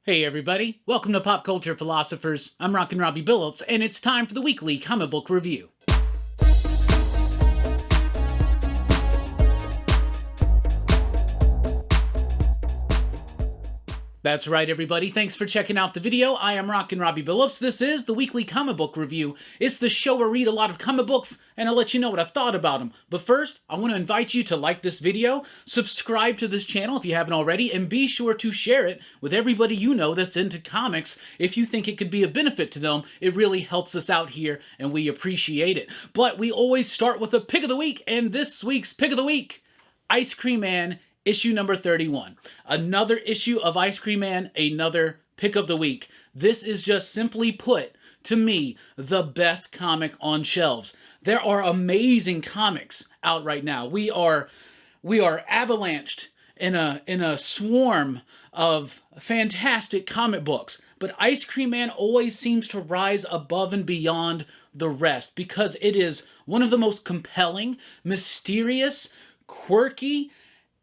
Hey everybody, welcome to Pop Culture Philosophers. I'm Rockin' Robbie Billups, and it's time for the weekly comic book review. That's right, everybody. Thanks for checking out the video. I am Rockin' Robbie Billups. This is the weekly comic book review. It's the show where I read a lot of comic books, and I'll let you know what I thought about them. But first, I want to invite you to like this video, subscribe to this channel if you haven't already, and be sure to share it with everybody you know that's into comics. If you think it could be a benefit to them, it really helps us out here, and we appreciate it. But we always start with a pick of the week, and this week's pick of the week, Ice Cream Man, issue number 31. Another issue of Ice Cream Man, another pick of the week. This is just simply put, to me, the best comic on shelves. There are amazing comics out right now. We are avalanched in a swarm of fantastic comic books. But Ice Cream Man always seems to rise above and beyond the rest because it is one of the most compelling, mysterious, quirky,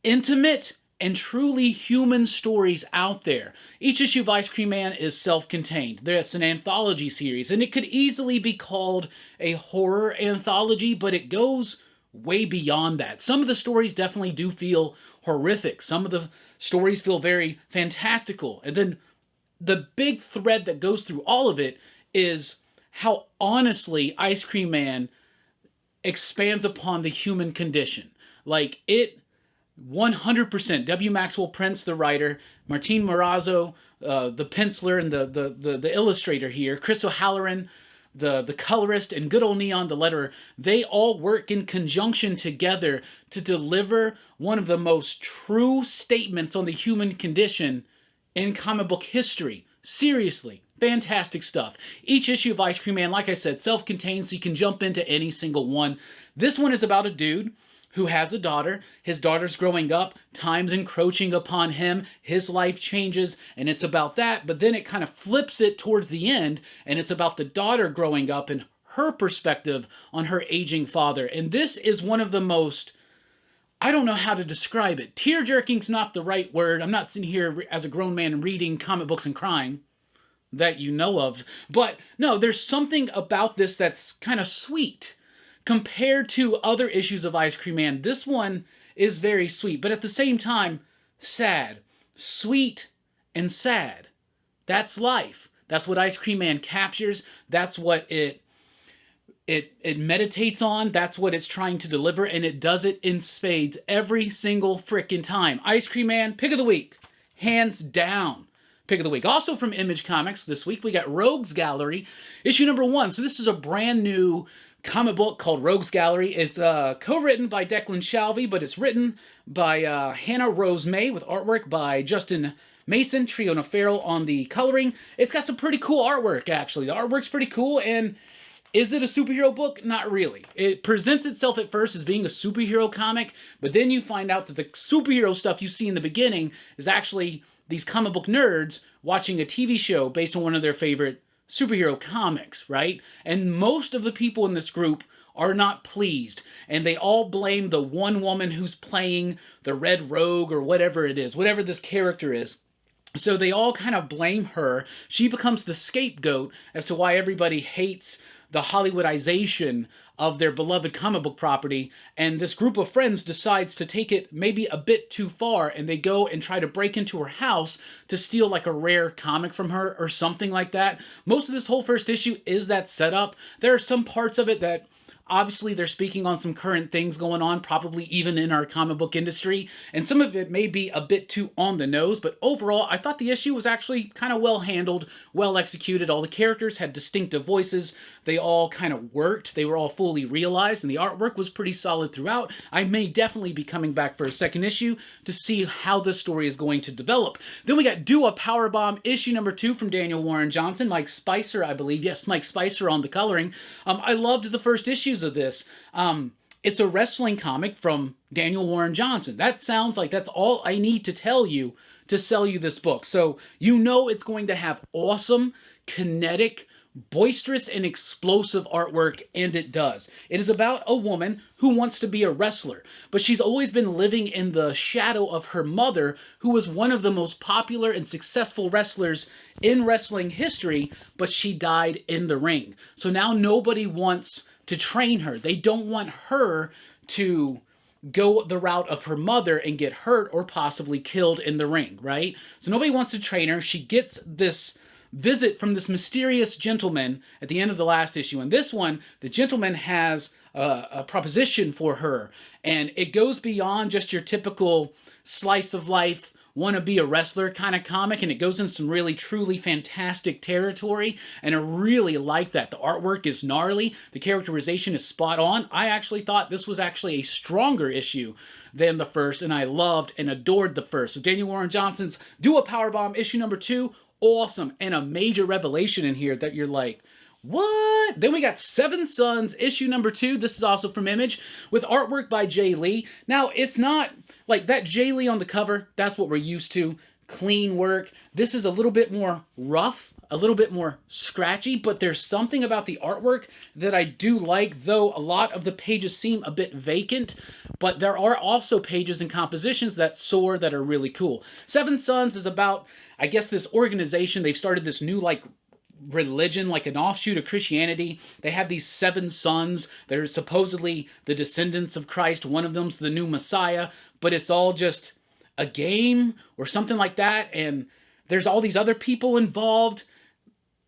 intimate, and truly human stories out there. Each issue of Ice Cream Man is self-contained. There's an anthology series, and it could easily be called a horror anthology, but it goes way beyond that. Some of the stories definitely do feel horrific. Some of the stories feel very fantastical. And then the big thread that goes through all of it is how honestly Ice Cream Man expands upon the human condition. Like, it 100%. W. Maxwell Prince, the writer, Martin Morazzo, the penciler and the illustrator here, Chris O'Halloran, the colorist, and good old Neon, the letterer, they all work in conjunction together to deliver one of the most true statements on the human condition in comic book history. Seriously, fantastic stuff. Each issue of Ice Cream Man, like I said, self-contained, so you can jump into any single one. This one is about a dude who has a daughter. His daughter's growing up, time's encroaching upon him, his life changes, and it's about that, but then it kind of flips it towards the end, and it's about the daughter growing up and her perspective on her aging father. And this is one of the most, I don't know how to describe it. Tear-jerking's not the right word. I'm not sitting here as a grown man reading comic books and crying that you know of. But no, there's something about this that's kind of sweet. Compared to other issues of Ice Cream Man, this one is very sweet, but at the same time, sad. Sweet and sad. That's life. That's what Ice Cream Man captures. That's what it meditates on. That's what it's trying to deliver, and it does it in spades every single frickin' time. Ice Cream Man, pick of the week. Hands down. Pick of the week. Also from Image Comics this week, we got Rogues Gallery, issue number 1. So this is a brand new comic book called Rogues Gallery. It's co-written by Declan Shalvey, but it's written by Hannah Rose May with artwork by Justin Mason, Triona Farrell on the coloring. It's got some pretty cool artwork, actually. The artwork's pretty cool, and is it a superhero book? Not really. It presents itself at first as being a superhero comic, but then you find out that the superhero stuff you see in the beginning is actually these comic book nerds watching a TV show based on one of their favorite superhero comics, right? And most of the people in this group are not pleased, and they all blame the one woman who's playing the Red Rogue or whatever it is, whatever this character is. So they all kind of blame her. She becomes the scapegoat as to why everybody hates the Hollywoodization of their beloved comic book property, and this group of friends decides to take it maybe a bit too far, and they go and try to break into her house to steal like a rare comic from her or something like that. Most of this whole first issue is that setup. There are some parts of it that obviously they're speaking on some current things going on, probably even in our comic book industry, and some of it may be a bit too on the nose, but overall, I thought the issue was actually kind of well handled, well executed. All the characters had distinctive voices. They all kind of worked. They were all fully realized, and the artwork was pretty solid throughout. I may definitely be coming back for a second issue to see how this story is going to develop. Then we got Do a Powerbomb, issue number 2 from Daniel Warren Johnson. Mike Spicer, I believe. Yes, Mike Spicer on the coloring. I loved the first issues of this. It's a wrestling comic from Daniel Warren Johnson. That sounds like that's all I need to tell you to sell you this book. So you know it's going to have awesome, kinetic, boisterous and explosive artwork, and it does. It is about a woman who wants to be a wrestler, but she's always been living in the shadow of her mother, who was one of the most popular and successful wrestlers in wrestling history, but she died in the ring. So now nobody wants to train her. They don't want her to go the route of her mother and get hurt or possibly killed in the ring, right? So nobody wants to train her. She gets this visit from this mysterious gentleman at the end of the last issue. And this one, the gentleman has a proposition for her, and it goes beyond just your typical slice of life, want to be a wrestler kind of comic, and it goes in some really truly fantastic territory, and I really like that. The artwork is gnarly, the characterization is spot on. I actually thought this was actually a stronger issue than the first, and I loved and adored the first. So Daniel Warren Johnson's Do a Powerbomb issue number 2, awesome, and a major revelation in here that you're like, what? Then we got Seven Sons, issue number 2. This is also from Image, with artwork by Jay Lee. Now, it's not like that Jay Lee on the cover. That's what we're used to. Clean work. This is a little bit more rough, a little bit more scratchy, but there's something about the artwork that I do like, though a lot of the pages seem a bit vacant, but there are also pages and compositions that soar that are really cool. Seven Sons is about, I guess, this organization. They've started this new, like, religion, like an offshoot of Christianity. They have these 7 sons. They're supposedly the descendants of Christ. One of them's the new Messiah, but it's all just a game or something like that, and there's all these other people involved.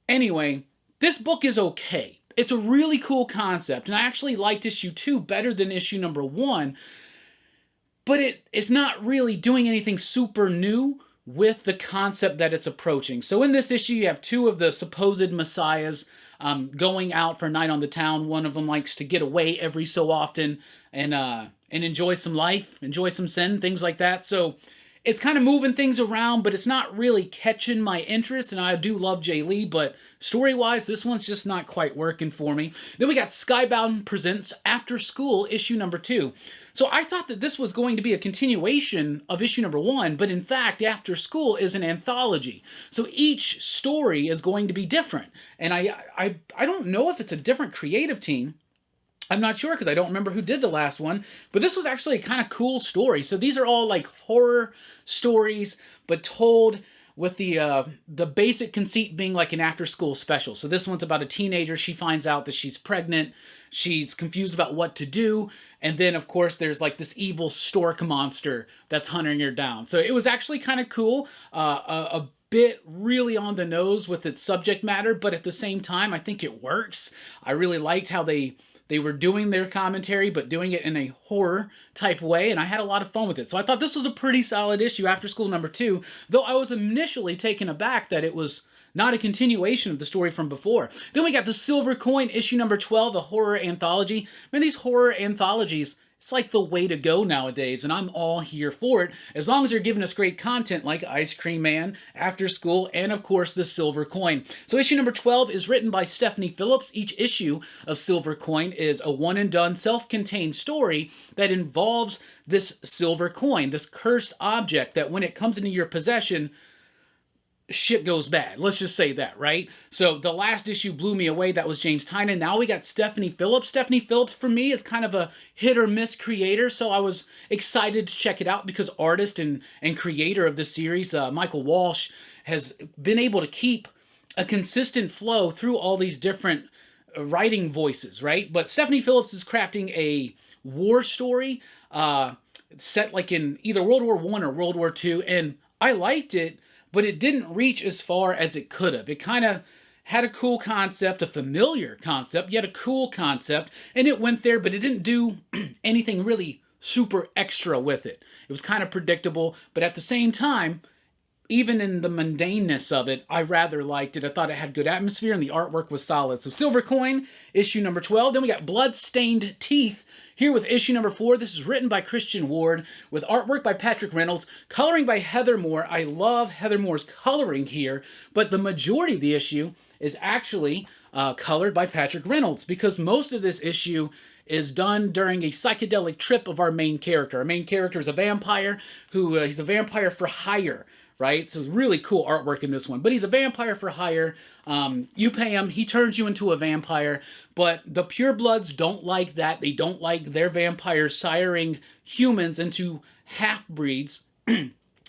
Anyway, this book is okay. It's a really cool concept, and I actually liked issue 2 better than issue number 1, but it's not really doing anything super new with the concept that it's approaching. So in this issue, you have 2 of the supposed messiahs going out for a night on the town. One of them likes to get away every so often and enjoy some life, enjoy some sin, things like that. So it's kind of moving things around, but it's not really catching my interest, and I do love Jay Lee, but story-wise, this one's just not quite working for me. Then we got Skybound Presents After School, issue number 2. So I thought that this was going to be a continuation of issue number 1, but in fact, After School is an anthology. So each story is going to be different, and I don't know if it's a different creative team. I'm not sure because I don't remember who did the last one, but this was actually a kind of cool story. So these are all like horror stories, but told with the basic conceit being like an after-school special. So this one's about a teenager. She finds out that she's pregnant. She's confused about what to do. And then, of course, there's like this evil stork monster that's hunting her down. So it was actually kind of cool. A bit really on the nose with its subject matter, but at the same time, I think it works. I really liked how they were doing their commentary, but doing it in a horror type way, and I had a lot of fun with it. So I thought this was a pretty solid issue, After School number 2, though I was initially taken aback that it was not a continuation of the story from before. Then we got The Silver Coin, issue number 12, a horror anthology. Man, these horror anthologies, it's like the way to go nowadays, and I'm all here for it, as long as they're giving us great content like Ice Cream Man, After School, and of course The Silver Coin. So issue number 12 is written by Stephanie Phillips. Each issue of Silver Coin is a one-and-done, self-contained story that involves this silver coin, this cursed object that when it comes into your possession, shit goes bad. Let's just say that, right? So the last issue blew me away. That was James Tynan. Now we got Stephanie Phillips. Stephanie Phillips, for me, is kind of a hit-or-miss creator, so I was excited to check it out because artist and creator of this series, Michael Walsh, has been able to keep a consistent flow through all these different writing voices, right? But Stephanie Phillips is crafting a war story set like in either World War I or World War II, and I liked it, but it didn't reach as far as it could have. It kind of had a cool concept, a familiar concept, yet a cool concept, and it went there, but it didn't do anything really super extra with it. It was kind of predictable, but at the same time, even in the mundaneness of it, I rather liked it. I thought it had good atmosphere, and the artwork was solid. So Silver Coin, issue number 12. Then we got Bloodstained Teeth, here with issue number 4. This is written by Christian Ward, with artwork by Patrick Reynolds, coloring by Heather Moore. I love Heather Moore's coloring here, but the majority of the issue is actually colored by Patrick Reynolds, because most of this issue is done during a psychedelic trip of our main character. Our main character is a vampire who, he's a vampire for hire, right? So it's really cool artwork in this one. But he's a vampire for hire. You pay him, he turns you into a vampire. But the purebloods don't like that. They don't like their vampires siring humans into half-breeds.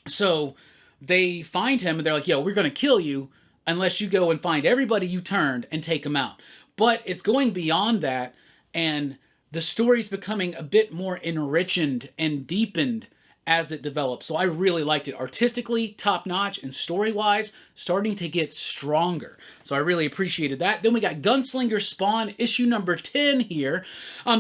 So they find him and they're like, yo, we're going to kill you unless you go and find everybody you turned and take them out. But it's going beyond that, and the story's becoming a bit more enriched and deepened as it develops. So I really liked it. Artistically, top-notch, and story-wise, starting to get stronger. So I really appreciated that. Then we got Gunslinger Spawn, issue number 10 here.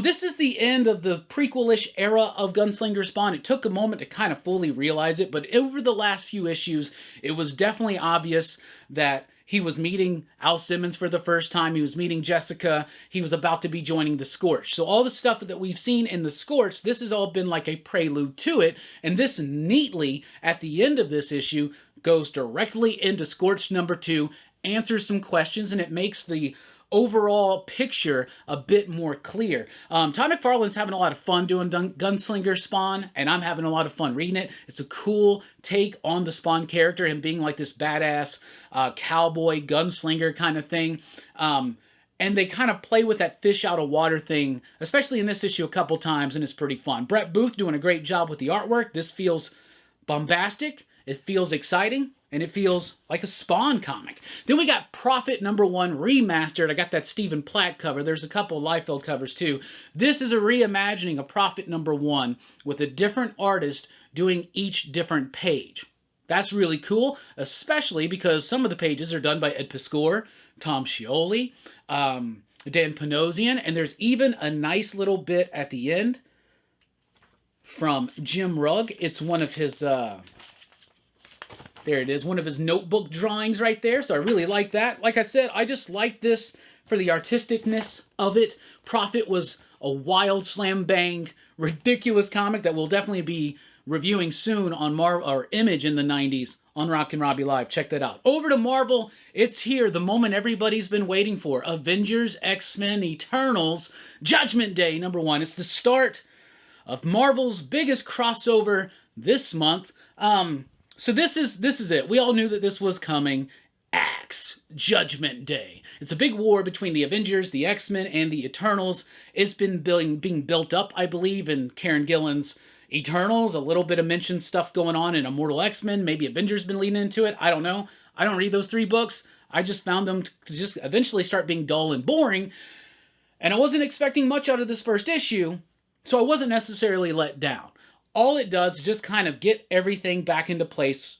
This is the end of the prequel-ish era of Gunslinger Spawn. It took a moment to kind of fully realize it, but over the last few issues, it was definitely obvious that he was meeting Al Simmons for the first time. He was meeting Jessica. He was about to be joining the Scorch. So all the stuff that we've seen in the Scorch, this has all been like a prelude to it. And this neatly, at the end of this issue, goes directly into Scorch number 2, answers some questions, and it makes the overall picture a bit more clear. Todd McFarlane's having a lot of fun doing Gunslinger Spawn, and I'm having a lot of fun reading it. It's a cool take on the Spawn character, him being like this badass cowboy gunslinger kind of thing. And they kind of play with that fish out of water thing, especially in this issue a couple times, and it's pretty fun. Brett Booth doing a great job with the artwork. This feels bombastic, it feels exciting, and it feels like a Spawn comic. Then we got Prophet number 1 remastered. I got that Stephen Platt cover. There's a couple of Liefeld covers too. This is a reimagining of Prophet number 1 with a different artist doing each different page. That's really cool, especially because some of the pages are done by Ed Piscor, Tom Scioli, Dan Panosian, and there's even a nice little bit at the end from Jim Rugg. It's one of his... there it is, one of his notebook drawings right there, so I really like that. Like I said, I just like this for the artisticness of it. Prophet was a wild, slam-bang, ridiculous comic that we'll definitely be reviewing soon on Image in the 90s on Rockin' Robbie Live. Check that out. Over to Marvel, it's here, the moment everybody's been waiting for. Avengers, X-Men, Eternals, Judgment Day, number 1. It's the start of Marvel's biggest crossover this month. So this is it. We all knew that this was coming. Axe Judgment Day. It's a big war between the Avengers, the X-Men, and the Eternals. It's been being built up, I believe, in Karen Gillan's Eternals. A little bit of mentioned stuff going on in Immortal X-Men. Maybe Avengers been leaning into it. I don't know. I don't read those 3 books. I just found them to just eventually start being dull and boring. And I wasn't expecting much out of this first issue, so I wasn't necessarily let down. All it does is just kind of get everything back into place.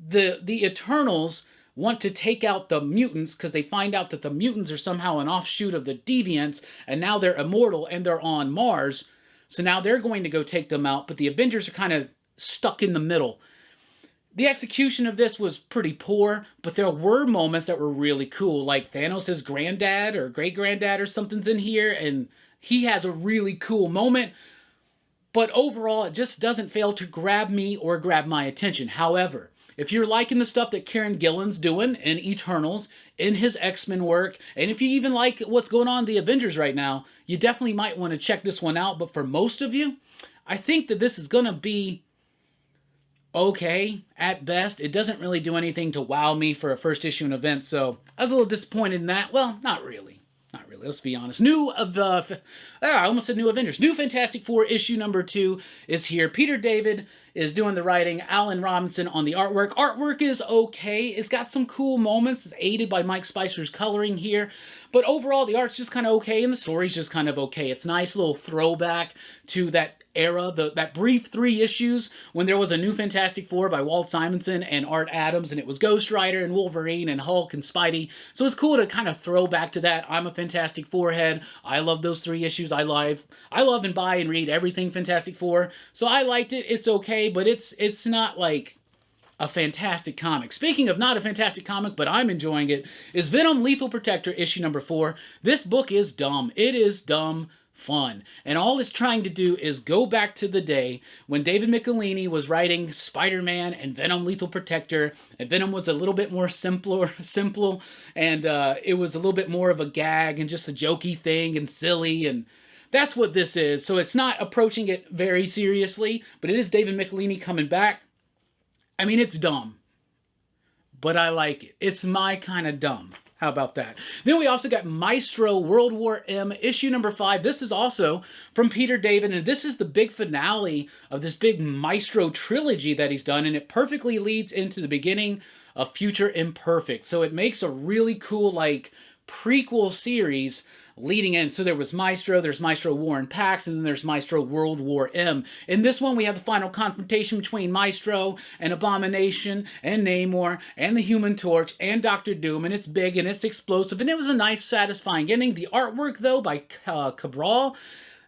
The Eternals want to take out the mutants because they find out that the mutants are somehow an offshoot of the Deviants, and now they're immortal and they're on Mars. So now they're going to go take them out, but the Avengers are kind of stuck in the middle. The execution of this was pretty poor, but there were moments that were really cool, like Thanos' granddad or great-granddad or something's in here, and he has a really cool moment. But overall, it just doesn't fail to grab me or grab my attention. However, if you're liking the stuff that Karen Gillan's doing in Eternals, in his X-Men work, and if you even like what's going on in the Avengers right now, you definitely might want to check this one out. But for most of you, I think that this is going to be okay at best. It doesn't really do anything to wow me for a first issue and event, so I was a little disappointed in that. Well, not really. Not really, let's be honest. I almost said New Avengers. New Fantastic Four issue number 2 is here. Peter David is doing the writing. Alan Robinson on the artwork. Artwork is okay. It's got some cool moments. It's aided by Mike Spicer's coloring here. But overall, the art's just kind of okay, and the story's just kind of okay. It's a nice little throwback to that era, that brief 3 issues when there was a New Fantastic Four by Walt Simonson and Art Adams, and it was Ghost Rider and Wolverine and Hulk and Spidey. So it's cool to kind of throw back to that. I'm a Fantastic Four head. I love those 3 issues. I love and buy and read everything Fantastic Four. So I liked it. It's okay, but it's not like a fantastic comic. Speaking of not a fantastic comic, but I'm enjoying it, is Venom Lethal Protector issue number 4. This book is dumb. It is dumb fun. And all it's trying to do is go back to the day when David Michelinie was writing Spider-Man and Venom Lethal Protector, and Venom was a little bit more simple, and it was a little bit more of a gag and just a jokey thing and silly, and that's what this is. So it's not approaching it very seriously, but it is David Michelinie coming back. I mean, it's dumb. but I like it. It's my kind of dumb. How about that? Then we also got Maestro World War M, issue number 5. This is also from Peter David, and this is the big finale of this big Maestro trilogy that he's done, and it perfectly leads into the beginning of Future Imperfect. So it makes a really cool, like, prequel series leading in. So there was Maestro, there's Maestro War and Pax, and then there's Maestro World War M. In this one, we have the final confrontation between Maestro and Abomination and Namor and the Human Torch and Doctor Doom, and it's big and it's explosive, and it was a nice, satisfying ending. The artwork, though, by Cabral,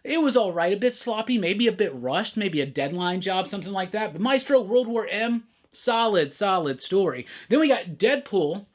it was all right, a bit sloppy, maybe a bit rushed, maybe a deadline job, something like that. But Maestro World War M, solid story. Then we got Deadpool,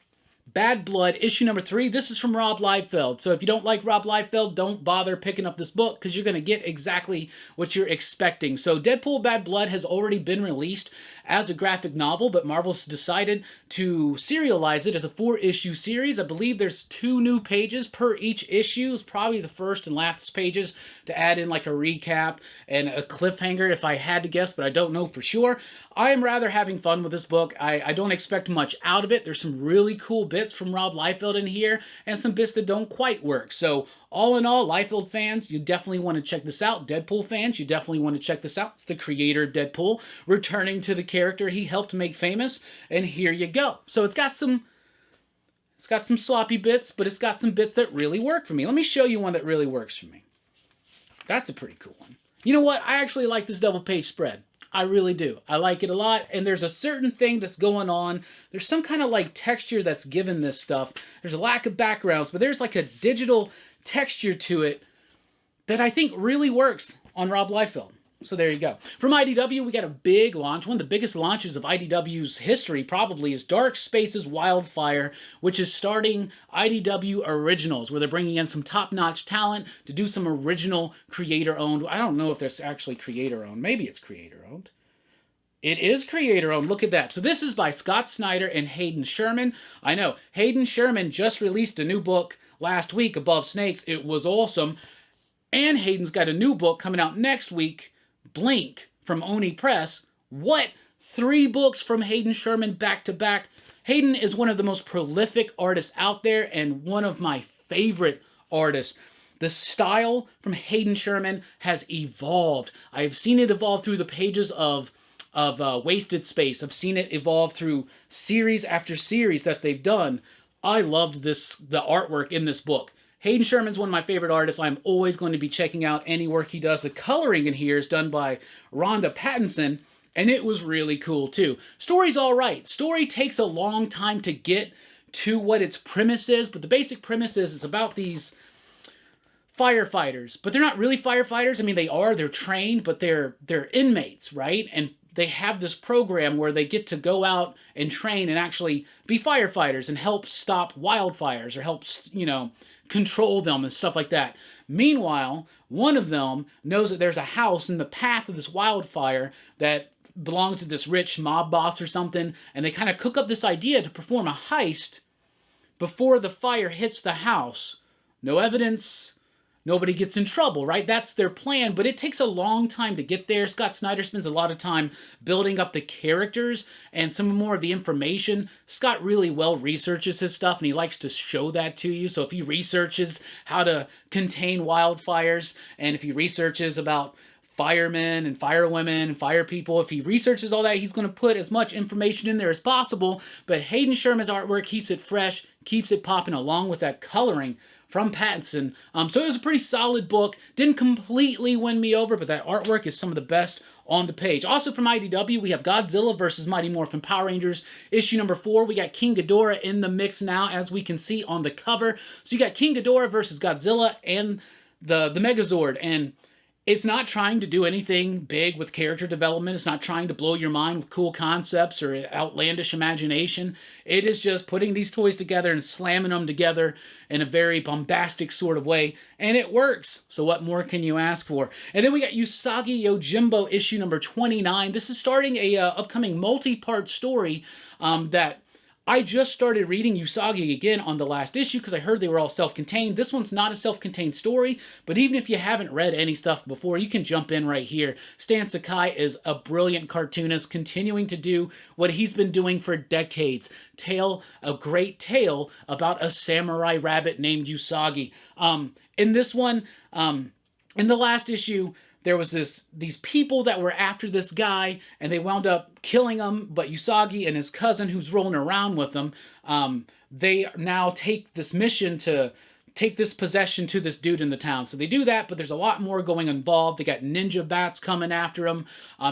Bad Blood, issue number 3. This is from Rob Liefeld. So if you don't like Rob Liefeld, don't bother picking up this book because you're going to get exactly what you're expecting. So Deadpool Bad Blood has already been released as a graphic novel, but Marvel's decided to serialize it as a 4-issue series. I believe there's 2 new pages per each issue. It's probably the first and last pages to add in like a recap and a cliffhanger if I had to guess, but I don't know for sure. I am rather having fun with this book. I don't expect much out of it. There's some really cool bits from Rob Liefeld in here and some bits that don't quite work. So all in all, Liefeld fans, you definitely want to check this out. Deadpool fans, you definitely want to check this out. It's the creator of Deadpool returning to the character he helped make famous, and here you go. So it's got some sloppy bits, but it's got some bits that really work for me. Let me show you one that really works for me. That's a pretty cool one. You know what? I actually like this double-page spread. I really do. I like it a lot, and there's a certain thing that's going on. There's some kind of like texture that's given this stuff. There's a lack of backgrounds, but there's like a digital texture to it that I think really works on Rob Liefeld. So there you go. From IDW, we got a big launch. One of the biggest launches of IDW's history probably is Dark Spaces Wildfire, which is starting IDW Originals, where they're bringing in some top-notch talent to do some original creator-owned. I don't know if that's actually creator-owned. Maybe it's creator-owned. It is creator-owned. Look at that. So this is by Scott Snyder and Hayden Sherman. I know, Hayden Sherman just released a new book last week, Above Snakes. It was awesome. And Hayden's got a new book coming out next week, Blink, from Oni Press. What? 3 books from Hayden Sherman back to back. Hayden is one of the most prolific artists out there and one of my favorite artists. The style from Hayden Sherman has evolved. I've seen it evolve through the pages of Wasted Space. I've seen it evolve through series after series that they've done. I loved the artwork in this book. Hayden Sherman's one of my favorite artists. I'm always going to be checking out any work he does. The coloring in here is done by Rhonda Pattinson, and it was really cool too. Story's all right. Story takes a long time to get to what its premise is, but the basic premise is it's about these firefighters, but they're not really firefighters. I mean, they are. They're trained, but they're inmates, right? And they have this program where they get to go out and train and actually be firefighters and help stop wildfires or help, control them and stuff like that. Meanwhile, one of them knows that there's a house in the path of this wildfire that belongs to this rich mob boss or something, and they kind of cook up this idea to perform a heist before the fire hits the house. No evidence, nobody gets in trouble, right? That's their plan, but it takes a long time to get there. Scott Snyder spends a lot of time building up the characters and some more of the information. Scott really well researches his stuff, and he likes to show that to you. So if he researches how to contain wildfires, and if he researches about firemen and firewomen and fire people, if he researches all that, he's going to put as much information in there as possible. But Hayden Sherman's artwork keeps it fresh, keeps it popping, along with that coloring from Pattinson. So it was a pretty solid book. Didn't completely win me over, but that artwork is some of the best on the page. Also from IDW, we have Godzilla vs. Mighty Morphin Power Rangers, issue number 4. We got King Ghidorah in the mix now, as we can see on the cover. So you got King Ghidorah versus Godzilla and the Megazord, and it's not trying to do anything big with character development. It's not trying to blow your mind with cool concepts or outlandish imagination. It is just putting these toys together and slamming them together in a very bombastic sort of way, and it works. So what more can you ask for? And then we got Usagi Yojimbo issue number 29. This is starting a upcoming multi-part story that I just started reading Usagi again on the last issue because I heard they were all self-contained. This one's not a self-contained story, but even if you haven't read any stuff before, you can jump in right here. Stan Sakai is a brilliant cartoonist, continuing to do what he's been doing for decades. A great tale about a samurai rabbit named Usagi. In this one, in the last issue, there was these people that were after this guy, and they wound up killing him, but Usagi and his cousin, who's rolling around with them, they now take this mission to take this possession to this dude in the town. So they do that, but there's a lot more going involved. They got ninja bats coming after them.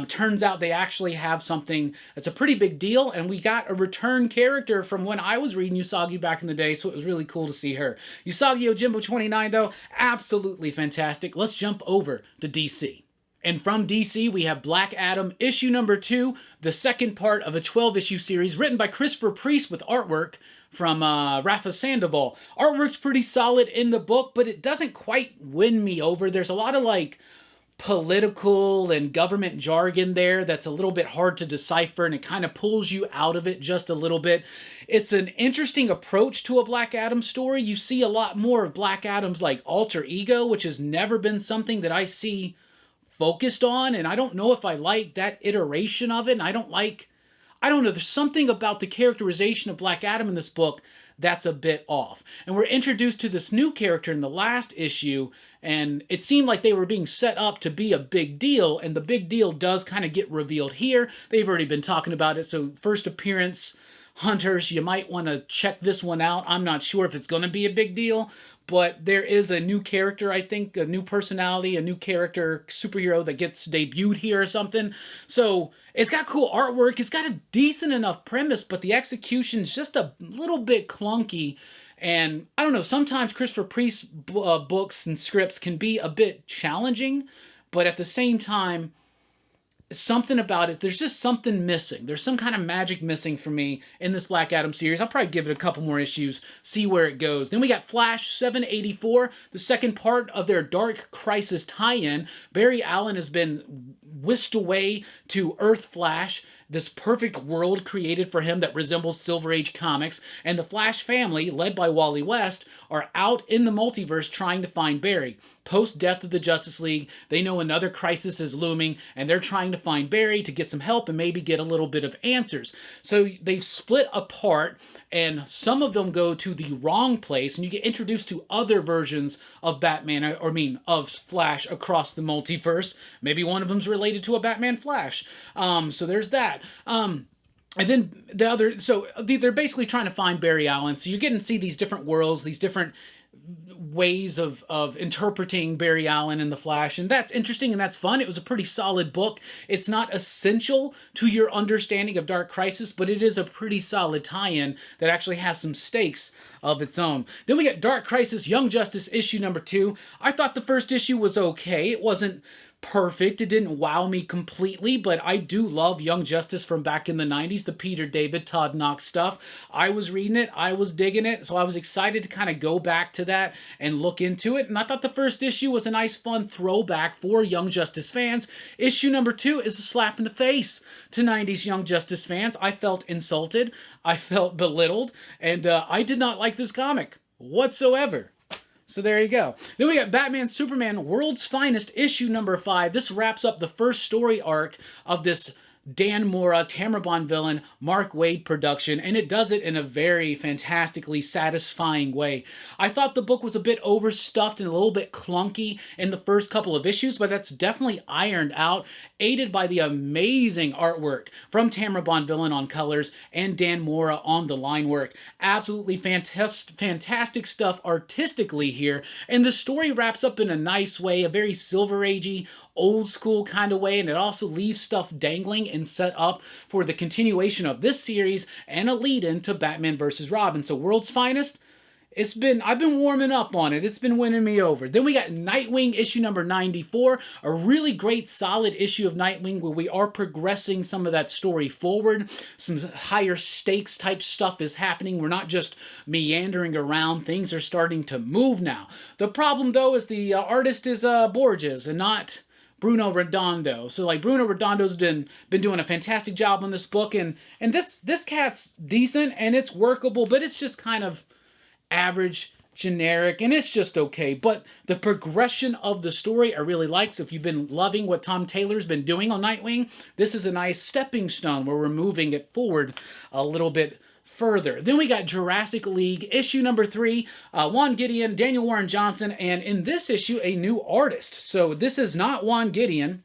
Turns out they actually have something that's a pretty big deal, and we got a return character from when I was reading Usagi back in the day, so it was really cool to see her. Usagi Yojimbo 29, though, absolutely fantastic. Let's jump over to DC. And from DC, we have Black Adam, issue number 2, the second part of a 12-issue series written by Christopher Priest with artwork from Rafa Sandoval. Artwork's pretty solid in the book, but it doesn't quite win me over. There's a lot of, like, political and government jargon there that's a little bit hard to decipher, and it kind of pulls you out of it just a little bit. It's an interesting approach to a Black Adam story. You see a lot more of Black Adam's, like, alter ego, which has never been something that I see focused on, and I don't know if I like that iteration of it, and I don't know, there's something about the characterization of Black Adam in this book that's a bit off. And we're introduced to this new character in the last issue, and it seemed like they were being set up to be a big deal, and the big deal does kind of get revealed here. They've already been talking about it, so first appearance, hunters, you might want to check this one out. I'm not sure if it's going to be a big deal, but there is a new character, I think, a new personality, a new character, superhero that gets debuted here or something. So it's got cool artwork. It's got a decent enough premise, but the execution's just a little bit clunky. And I don't know, sometimes Christopher Priest's books and scripts can be a bit challenging, but at the same time, something about it, there's just something missing. There's some kind of magic missing for me in this Black Adam series. I'll probably give it a couple more issues, see where it goes. Then we got Flash 784, the second part of their Dark Crisis tie-in. Barry Allen has been whisked away to Earth Flash, this perfect world created for him that resembles Silver Age comics, and the Flash family, led by Wally West, are out in the multiverse trying to find Barry. Post-death of the Justice League, they know another crisis is looming, and they're trying to find Barry to get some help and maybe get a little bit of answers. So they've split apart, and some of them go to the wrong place, and you get introduced to other versions of Batman, of Flash across the multiverse. Maybe one of them's related to a Batman Flash. So there's that. And then the other, so they're basically trying to find Barry Allen. So you're getting to see these different worlds, these different ways of interpreting Barry Allen and the Flash, and that's interesting and that's fun. It was a pretty solid book. It's not essential to your understanding of Dark Crisis, but it is a pretty solid tie-in that actually has some stakes of its own. Then we got Dark Crisis Young Justice issue number 2. I thought the first issue was okay. It wasn't perfect. It didn't wow me completely, but I do love Young Justice from back in the 90s, the Peter David, Todd Knox stuff. I was reading it, I was digging it, so I was excited to kind of go back to that and look into it, and I thought the first issue was a nice, fun throwback for Young Justice fans. Issue number 2 is a slap in the face to 90s Young Justice fans. I felt insulted, I felt belittled, and I did not like this comic whatsoever. So there you go. Then we got Batman Superman World's Finest issue number 5. This wraps up the first story arc of this Dan Mora, Tamara Bond villain, Mark Waid production, and it does it in a very fantastically satisfying way. I thought the book was a bit overstuffed and a little bit clunky in the first couple of issues, but that's definitely ironed out, aided by the amazing artwork from Tamara Bond villain on colors and Dan Mora on the line work. Absolutely fantastic stuff artistically here, and the story wraps up in a nice way, a very Silver Agey, old school kind of way, and it also leaves stuff dangling and set up for the continuation of this series and a lead-in to Batman vs. Robin. So World's Finest, I've been warming up on it. It's been winning me over. Then we got Nightwing issue number 94, a really great solid issue of Nightwing where we are progressing some of that story forward. Some higher stakes type stuff is happening. We're not just meandering around. Things are starting to move now. The problem though is the artist is Borges and not Bruno Redondo. So like Bruno Redondo's been doing a fantastic job on this book, and this cat's decent and it's workable, but it's just kind of average, generic, and it's just okay. But the progression of the story I really like. So if you've been loving what Tom Taylor's been doing on Nightwing, this is a nice stepping stone where we're moving it forward a little bit further. Then we got Jurassic League, issue number 3, Juan Gideon, Daniel Warren Johnson, and in this issue, a new artist. So this is not Juan Gideon,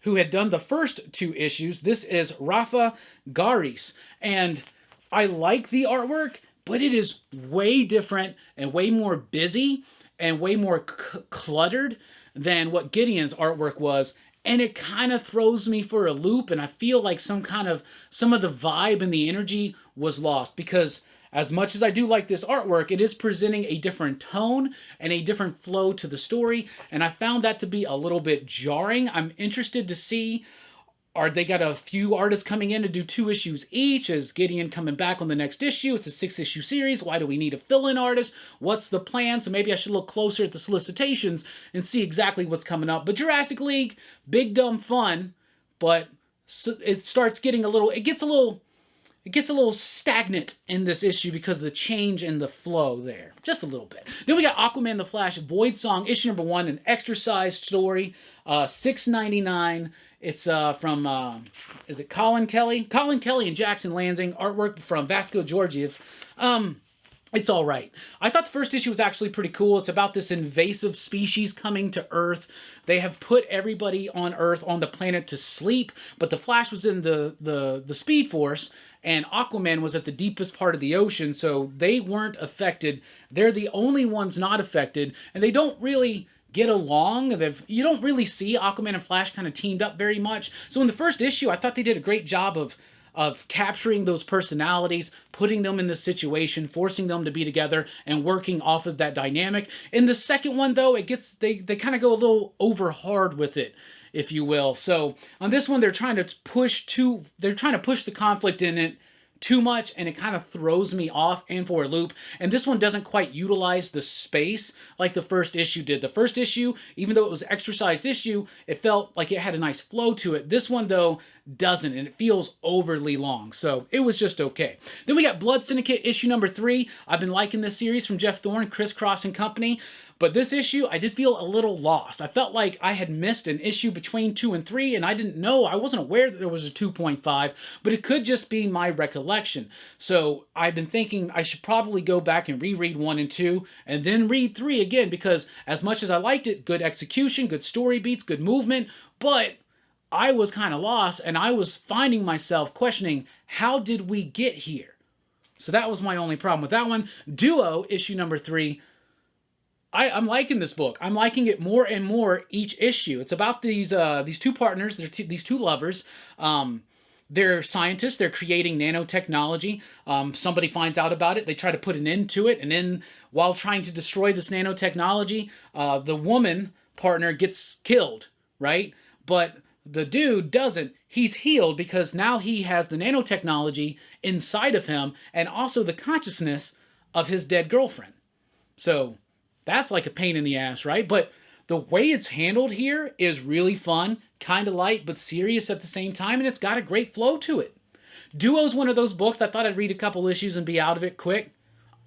who had done the first 2 issues. This is Rafa Garis, and I like the artwork, but it is way different and way more busy and way more cluttered than what Gideon's artwork was. And it kind of throws me for a loop, and I feel like some of the vibe and the energy was lost, because as much as I do like this artwork, it is presenting a different tone and a different flow to the story, and I found that to be a little bit jarring. I'm interested to see, they got a few artists coming in to do 2 issues each? Is Gideon coming back on the next issue? It's a 6-issue series. Why do we need a fill-in artist? What's the plan? So maybe I should look closer at the solicitations and see exactly what's coming up. But Jurassic League, big dumb fun, but it starts getting it gets a little stagnant in this issue because of the change in the flow there. Just a little bit. Then we got Aquaman the Flash, Void Song, issue number 1, an extra-sized story, $6.99. It's from, is it Colin Kelly? Colin Kelly and Jackson Lansing, artwork from Vasco Georgiev. It's all right. I thought the first issue was actually pretty cool. It's about this invasive species coming to Earth. They have put everybody on Earth, on the planet, to sleep, but the Flash was in the Speed Force, and Aquaman was at the deepest part of the ocean, so they weren't affected. They're the only ones not affected, and they don't really get along. You don't really see Aquaman and Flash kind of teamed up very much. So in the first issue, I thought they did a great job of capturing those personalities, putting them in the situation, forcing them to be together, and working off of that dynamic. In the second one, though, they kind of go a little over hard with it, if you will. So on this one, they're trying to push the conflict in it too much, and it kind of throws me off and for a loop. And this one doesn't quite utilize the space like the first issue did. The first issue, even though it was an extra-sized issue, it felt like it had a nice flow to it. This one, though, doesn't, and it feels overly long. So it was just okay. Then we got Blood Syndicate, issue number 3. I've been liking this series from Jeff Thorne, Chris Cross and Company. But this issue, I did feel a little lost. I felt like I had missed an issue between 2 and 3, and I didn't know, I wasn't aware that there was a 2.5, but it could just be my recollection. So I've been thinking I should probably go back and reread 1 and 2, and then read 3 again, because as much as I liked it, good execution, good story beats, good movement, but I was kind of lost, and I was finding myself questioning, how did we get here? So that was my only problem with that one. Duo, issue number 3. I'm liking this book. I'm liking it more and more each issue. It's about these 2 partners, these 2 lovers. They're scientists. They're creating nanotechnology. Somebody finds out about it. They try to put an end to it. And then while trying to destroy this nanotechnology, the woman partner gets killed, right? But the dude doesn't. He's healed because now he has the nanotechnology inside of him and also the consciousness of his dead girlfriend. So that's like a pain in the ass, right? But the way it's handled here is really fun, kind of light, but serious at the same time, and it's got a great flow to it. Duo's one of those books I thought I'd read a couple issues and be out of it quick.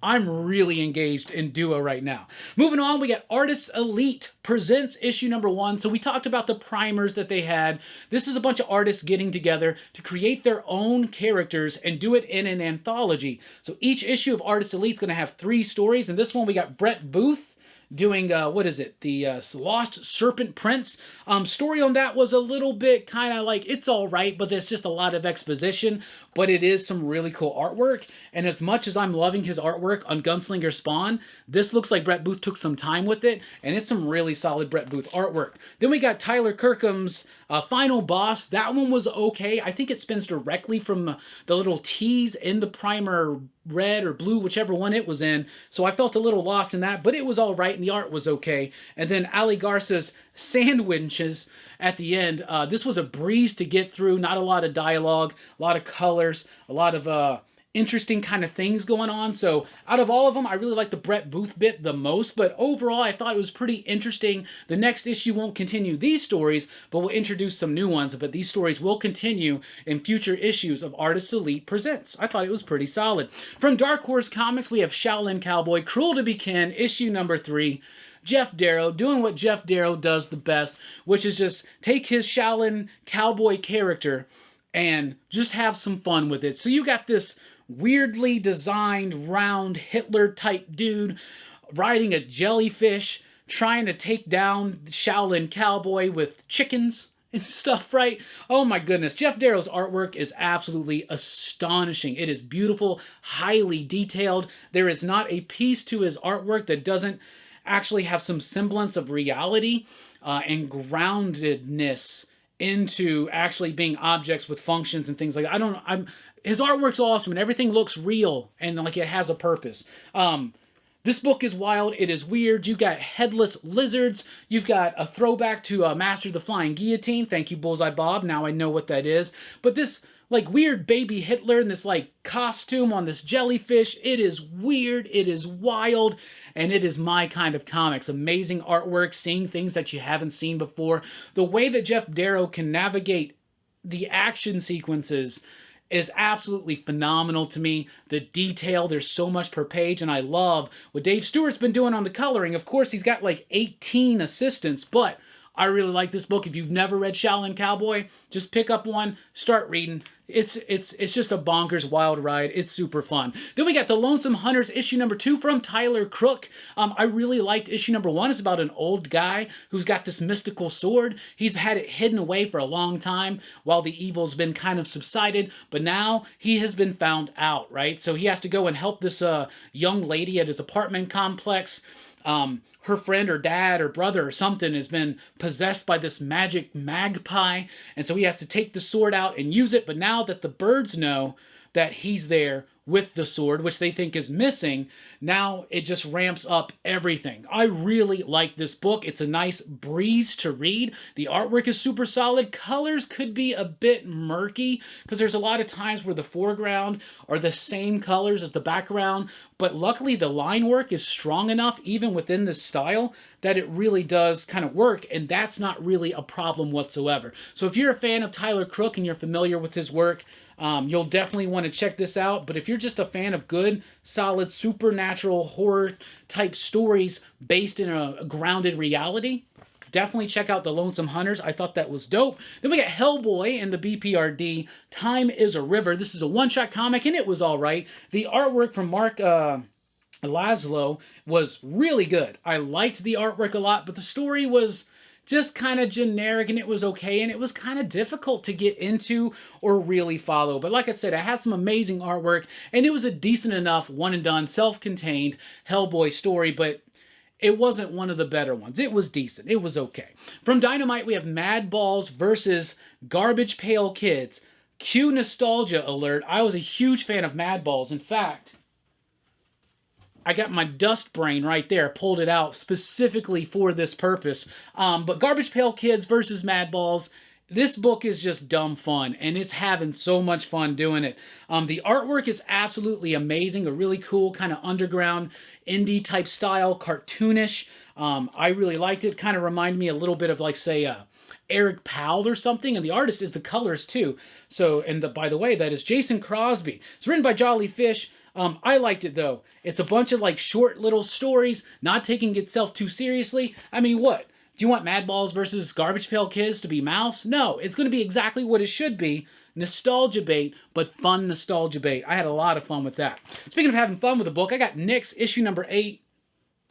I'm really engaged in Duo right now. Moving on, we got Artists Elite Presents issue number 1. So we talked about the primers that they had. This is a bunch of artists getting together to create their own characters and do it in an anthology. So each issue of Artists Elite is going to have 3 stories. And this one, we got Brett Booth doing, what is it? The Lost Serpent Prince. Story on that was a little bit kind of like, it's all right, but there's just a lot of exposition. But it is some really cool artwork. And as much as I'm loving his artwork on Gunslinger Spawn, this looks like Brett Booth took some time with it. And it's some really solid Brett Booth artwork. Then we got Tyler Kirkham's Final Boss. That one was okay. I think it spins directly from the little tease in the primer, red or blue, whichever one it was in. So I felt a little lost in that, but it was all right and the art was okay. And then Ali Garza's Sandwiches at the end. This was a breeze to get through. Not a lot of dialogue, a lot of colors, a lot of interesting kind of things going on. So out of all of them, I really like the Brett Booth bit the most, but overall I thought it was pretty interesting. The next issue won't continue these stories, but will introduce some new ones, but these stories will continue in future issues of Artist Elite Presents. I thought it was pretty solid. From Dark Horse Comics, we have Shaolin Cowboy, Cruel to Be Kin, issue number 3. Jeff Darrow doing what Jeff Darrow does the best, which is just take his Shaolin Cowboy character and just have some fun with it. So you got this weirdly designed round Hitler type dude riding a jellyfish trying to take down the Shaolin Cowboy with chickens and stuff, right? Oh my goodness. Jeff Darrow's artwork is absolutely astonishing. It is beautiful, highly detailed. There is not a piece to his artwork that doesn't actually have some semblance of reality and groundedness into actually being objects with functions and things like that. His artwork's awesome and everything looks real and like it has a purpose. This book is wild. It is weird. You got headless lizards. You've got a throwback to Master of the Flying Guillotine. Thank you, Bullseye Bob. Now I know what that is. But this like weird baby Hitler in this like costume on this jellyfish. It is weird. It is wild. And it is my kind of comics. Amazing artwork, seeing things that you haven't seen before. The way that Jeff Darrow can navigate the action sequences is absolutely phenomenal to me. The detail, there's so much per page, and I love what Dave Stewart's been doing on the coloring. Of course, he's got like 18 assistants, but I really like this book. If you've never read Shaolin Cowboy, just pick up one, start reading. It's just a bonkers wild ride. It's super fun. Then we got The Lonesome Hunters issue number 2 from Tyler Crook. I really liked issue number 1. It's about an old guy who's got this mystical sword. He's had it hidden away for a long time while the evil's been kind of subsided, but now he has been found out, right? So he has to go and help this young lady at his apartment complex. Her friend or dad or brother or something has been possessed by this magic magpie, and so he has to take the sword out and use it, but now that the birds know that he's there with the sword, which they think is missing, now it just ramps up everything. I really like this book. It's a nice breeze to read. The artwork is super solid. Colors could be a bit murky because there's a lot of times where the foreground are the same colors as the background, but luckily the line work is strong enough even within this style that it really does kind of work, and that's not really a problem whatsoever. So if you're a fan of Tyler Crook and you're familiar with his work, you'll definitely want to check this out. But if you're just a fan of good, solid, supernatural horror type stories based in a grounded reality, definitely check out The Lonesome Hunters. I thought that was dope. Then we got Hellboy in the BPRD. Time is a River. This is a one-shot comic, and it was all right. The artwork from Mark Laszlo was really good. I liked the artwork a lot, but the story was just kind of generic, and it was okay, and it was kind of difficult to get into or really follow. But like I said, it had some amazing artwork, and it was a decent enough one-and-done, self-contained Hellboy story, but it wasn't one of the better ones. It was decent. It was okay. From Dynamite, we have Madballs versus Garbage Pail Kids. Cue nostalgia alert. I was a huge fan of Madballs. In fact, I got my dust brain right there, pulled it out specifically for this purpose. But Garbage Pail Kids versus Madballs, this book is just dumb fun, and it's having so much fun doing it. The artwork is absolutely amazing, a really cool kind of underground indie type style, cartoonish. I really liked it. Kind of reminded me a little bit of like, say, Eric Powell or something, and the artist is the colors too. So, and by the way, that is Jason Crosby. It's written by Jolly Fish. I liked it though. It's a bunch of like short little stories, not taking itself too seriously. I mean, what? Do you want Madballs versus Garbage Pail Kids to be Mouse? No, it's going to be exactly what it should be. Nostalgia bait, but fun nostalgia bait. I had a lot of fun with that. Speaking of having fun with a book, I got Nyx issue number 8.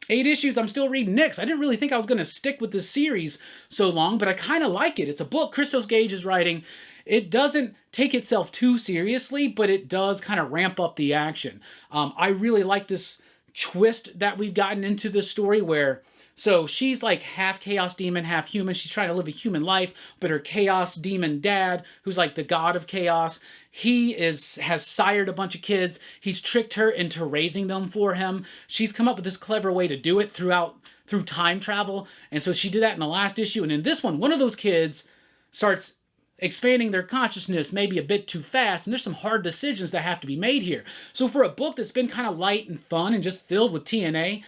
8 issues, I'm still reading Nyx. I didn't really think I was going to stick with this series so long, but I kind of like it. It's a book Christos Gage is writing. It doesn't take itself too seriously, but it does kind of ramp up the action. I really like this twist that we've gotten into this story where, so she's like half chaos demon, half human. She's trying to live a human life, but her chaos demon dad, who's like the god of chaos, has sired a bunch of kids. He's tricked her into raising them for him. She's come up with this clever way to do it through time travel. And so she did that in the last issue. And in this one of those kids starts expanding their consciousness maybe a bit too fast, and there's some hard decisions that have to be made here. So for a book that's been kind of light and fun and just filled with TNA,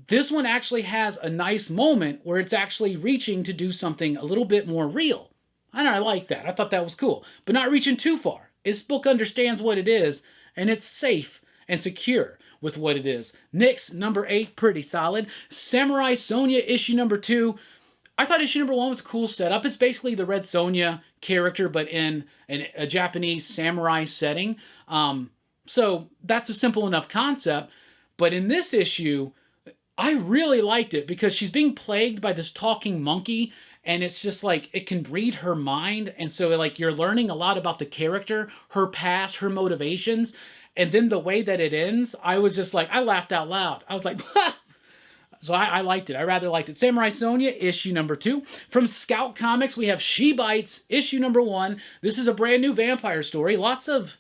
this one actually has a nice moment where it's actually reaching to do something a little bit more real. And I like that. I thought that was cool. But not reaching too far. This book understands what it is, and it's safe and secure with what it is. Nyx, number 8, pretty solid. Samurai Sonya, issue number 2. I thought issue number 1 was a cool setup. It's basically the Red Sonja character, but in a Japanese samurai setting. So that's a simple enough concept. But in this issue, I really liked it because she's being plagued by this talking monkey, and it's just like it can read her mind. And so like you're learning a lot about the character, her past, her motivations. And then the way that it ends, I was just like, I laughed out loud. I was like, ha! So I liked it. I rather liked it. Samurai Sonya, issue number 2. From Scout Comics, we have She Bites, issue number 1. This is a brand new vampire story. Lots of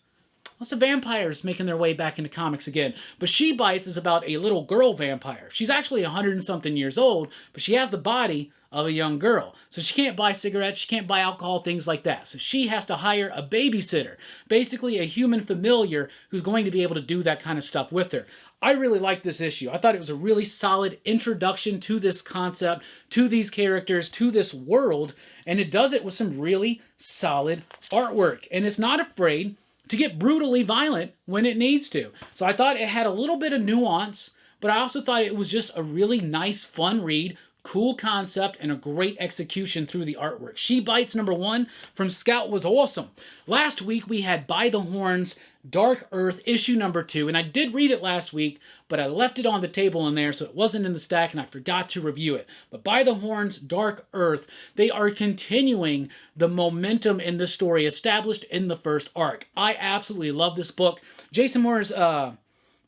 vampires making their way back into comics again. But She Bites is about a little girl vampire. She's actually 100 and something years old, but she has the body of a young girl. So she can't buy cigarettes, she can't buy alcohol, things like that. So she has to hire a babysitter, basically a human familiar who's going to be able to do that kind of stuff with her. I really liked this issue. I thought it was a really solid introduction to this concept, to these characters, to this world, and it does it with some really solid artwork. And it's not afraid to get brutally violent when it needs to. So I thought it had a little bit of nuance, but I also thought it was just a really nice, fun read, cool concept, and a great execution through the artwork. She Bites number 1 from Scout was awesome. Last week we had By the Horns, Dark Earth, issue number 2, and I did read it last week, but I left it on the table in there, so it wasn't in the stack, and I forgot to review it. But By the Horns, Dark Earth, they are continuing the momentum in this story established in the first arc. I absolutely love this book. Jason Moore's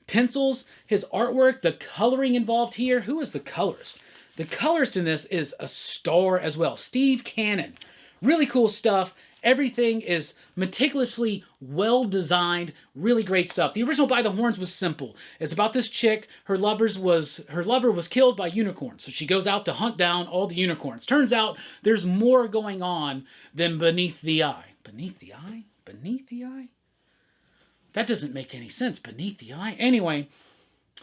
pencils, his artwork, the coloring involved here. Who is the colorist? The colorist in this is a star as well. Steve Cannon. Really cool stuff. Everything is meticulously well designed. Really great stuff. The original By the Horns was simple. It's about this chick. Her lover was killed by unicorns. So she goes out to hunt down all the unicorns. Turns out there's more going on than beneath the eye. Beneath the eye? Beneath the eye? That doesn't make any sense. Beneath the eye? Anyway.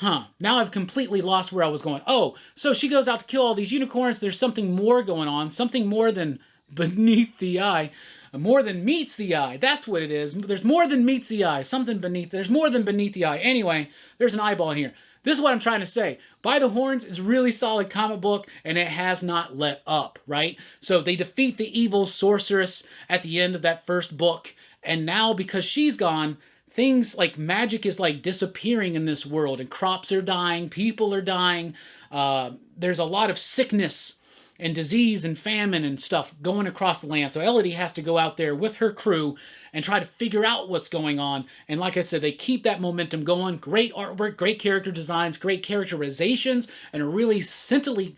Now I've completely lost where I was going. Oh, so she goes out to kill all these unicorns. There's something more going on. Something more than beneath the eye. More than meets the eye. That's what it is. There's more than meets the eye. Something beneath. There's more than beneath the eye. Anyway, there's an eyeball in here. This is what I'm trying to say. By the Horns is a really solid comic book, and it has not let up, right? So they defeat the evil sorceress at the end of that first book, and now because she's gone, things like magic is like disappearing in this world, and crops are dying, people are dying. There's a lot of sickness and disease and famine and stuff going across the land. So Elodie has to go out there with her crew and try to figure out what's going on. And like I said, they keep that momentum going. Great artwork, great character designs, great characterizations, and a really sentiently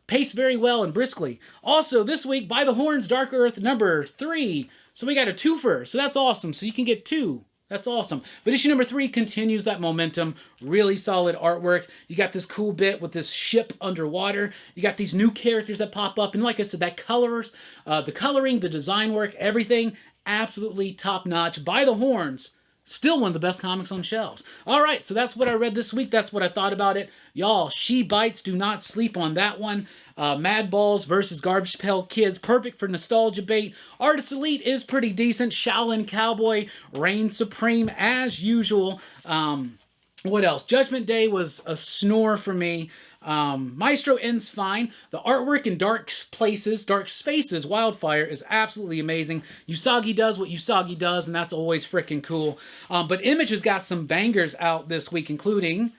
paced very well and briskly. Also, this week, By the Horns, Dark Earth, number 3. So we got a twofer, so that's awesome. So you can get 2. That's awesome. But issue number 3 continues that momentum. Really solid artwork. You got this cool bit with this ship underwater. You got these new characters that pop up. And like I said, that the coloring, the design work, everything, absolutely top-notch. By the Horns, still one of the best comics on shelves. All right, so that's what I read this week. That's what I thought about it. Y'all, She Bites, do not sleep on that one. Madballs versus Garbage Pail Kids, perfect for nostalgia bait. Artist Elite is pretty decent. Shaolin Cowboy reigns supreme as usual. What else? Judgment Day was a snore for me. Maestro ends fine. The artwork in Dark Spaces, Wildfire, is absolutely amazing. Usagi does what Usagi does, and that's always freaking cool. But Image has got some bangers out this week, including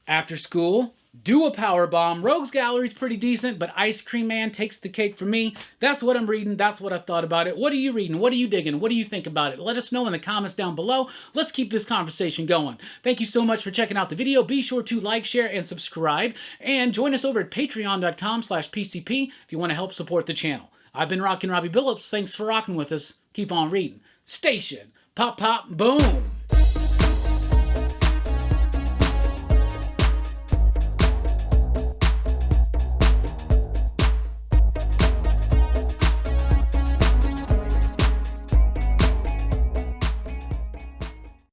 After School, Do a Powerbomb. Rogues Gallery's pretty decent, but Ice Cream Man takes the cake for me. That's what I'm reading. That's what I thought about it. What are you reading? What are you digging? What do you think about it? Let us know in the comments down below. Let's keep this conversation going. Thank you so much for checking out the video. Be sure to like, share, and subscribe. And join us over at patreon.com/PCP if you want to help support the channel. I've been Rockin' Robbie Billups. Thanks for rocking with us. Keep on reading. Station. Pop, pop, boom.